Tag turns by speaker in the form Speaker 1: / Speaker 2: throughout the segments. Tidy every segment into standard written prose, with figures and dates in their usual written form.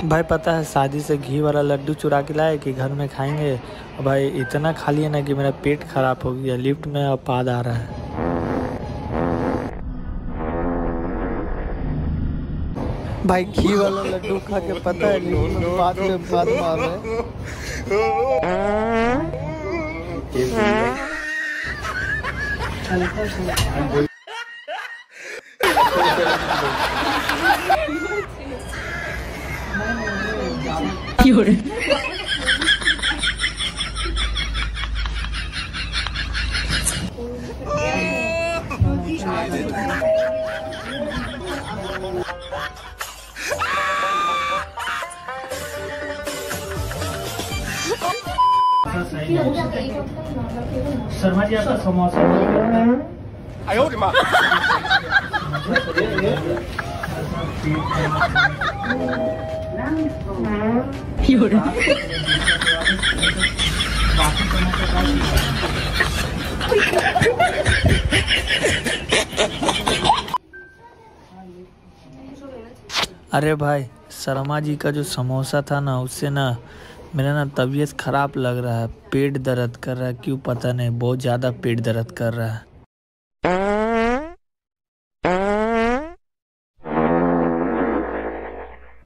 Speaker 1: भाई पता है शादी से घी वाला लड्डू चुरा के लाए कि घर में खाएंगे। भाई इतना खा लिया ना कि मेरा पेट खराब हो गया। लिफ्ट में अब पाद आ रहा है। भाई घी वाला लड्डू खा के पता है लिफ्ट में पाद मार रहे हैं।
Speaker 2: शर्मा जी आपका समोसा आयो रे मां
Speaker 1: अरे भाई शर्मा जी का जो समोसा था ना उससे ना मेरा ना तबीयत खराब लग रहा है। पेट दर्द कर रहा है, क्यों पता नहीं, बहुत ज़्यादा पेट दर्द कर रहा है।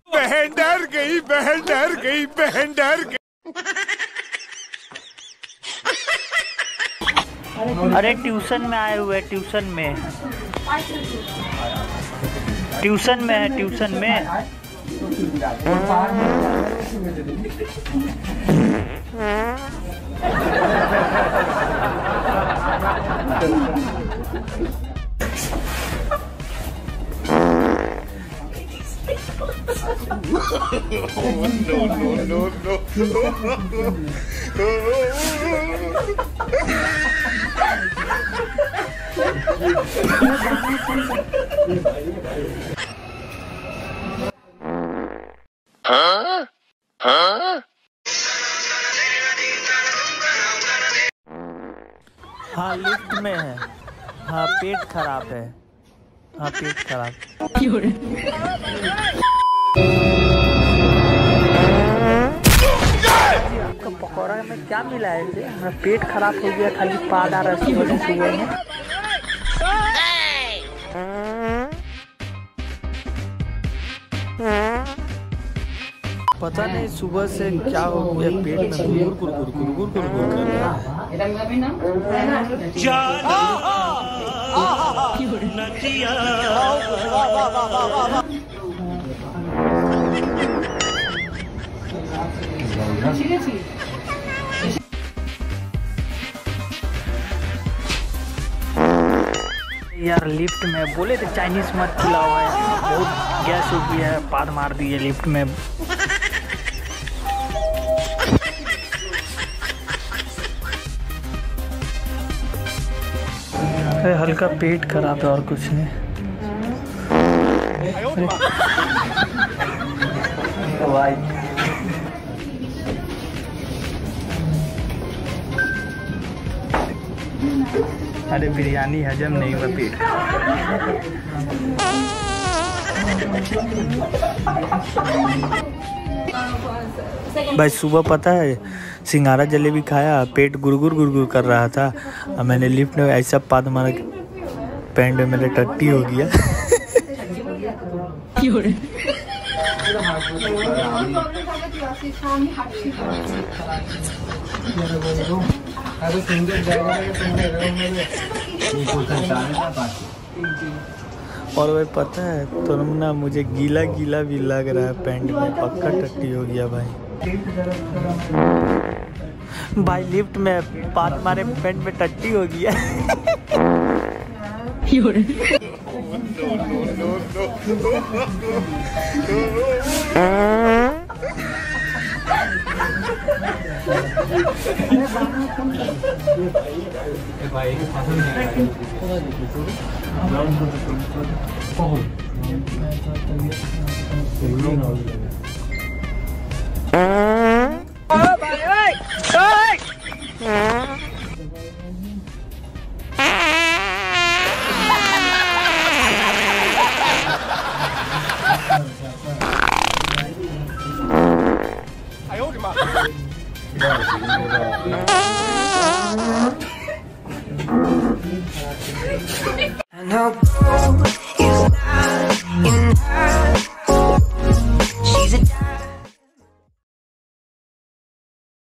Speaker 2: बहन डर गई, बहन डर गई, बहन डर गई।
Speaker 1: अरे ट्यूशन में आए हुए, ट्यूशन में है, ट्यूशन में। हाँ लिफ्ट में है। हाँ पेट खराब है। हाँ पेट खराब। आपका पकौड़ा में क्या मिला है? मेरा पेट खराब हो गया, खाली पाद आ रहा है सुबह में। पता नहीं सुबह से क्या हो गया, पेट में गुरगुर कर रहा है। यार लिफ्ट में बोले थे चाइनीज मत खिलाओ है, बहुत गैस हो गया है, पाद मार दी है लिफ्ट में। हल्का पेट खराब है और कुछ नहीं। अरे बिरयानी हजम नहीं हुआ पेट। भाई सुबह पता है सिंघाड़ा जलेबी खाया, पेट गुरगुर कर रहा था। और मैंने लिफ्ट में ऐसा पाद मारा कि पैंट में मेरे टट्टी हो गया। और वही पता है तो ना मुझे गीला गीला भी लग रहा है, पैंट में पक्का टट्टी हो गया भाई। भाई लिफ्ट में पाद मारे पैंट में टट्टी हो गया। है।